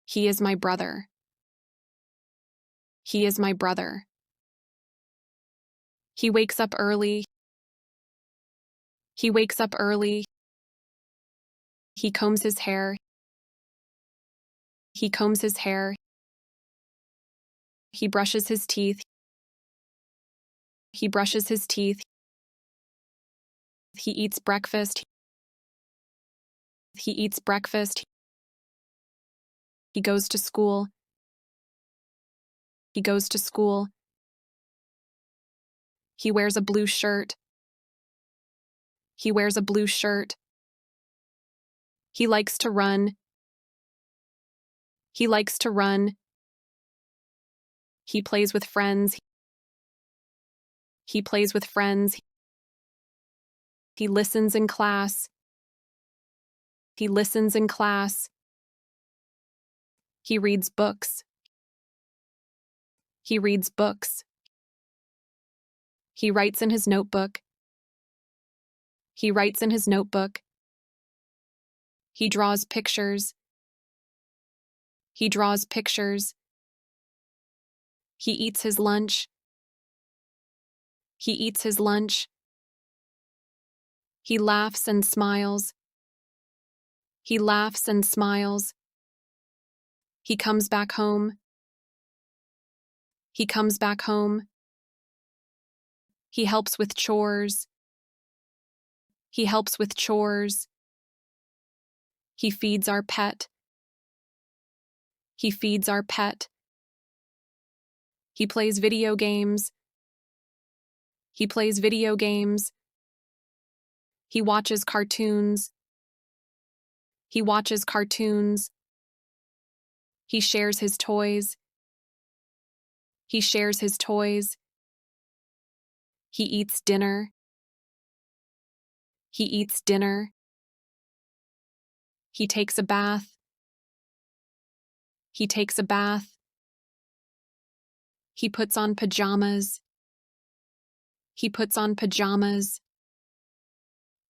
He is my brother. He is my brother. He wakes up early. He wakes up early. He combs his hair. He combs his hair. He brushes his teeth. He brushes his teeth. He eats breakfast. He eats breakfast. He goes to school. He goes to school. He wears a blue shirt. He wears a blue shirt. He likes to run. He likes to run. He plays with friends. He plays with friends. He listens in class. He listens in class. He reads books. He reads books. He writes in his notebook. He writes in his notebook. He draws pictures. He draws pictures. He eats his lunch. He eats his lunch. He laughs and smiles. He laughs and smiles. He comes back home. He comes back home. He helps with chores. He helps with chores. He feeds our pet. He feeds our pet. He plays video games. He plays video games. He watches cartoons. He watches cartoons. He shares his toys. He shares his toys. He eats dinner. He eats dinner. He takes a bath. He takes a bath. He puts on pajamas. He puts on pajamas.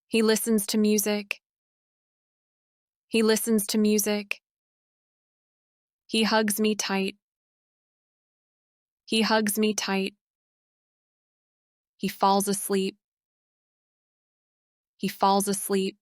He listens to music. He listens to music. He hugs me tight. He hugs me tight. He falls asleep. He falls asleep.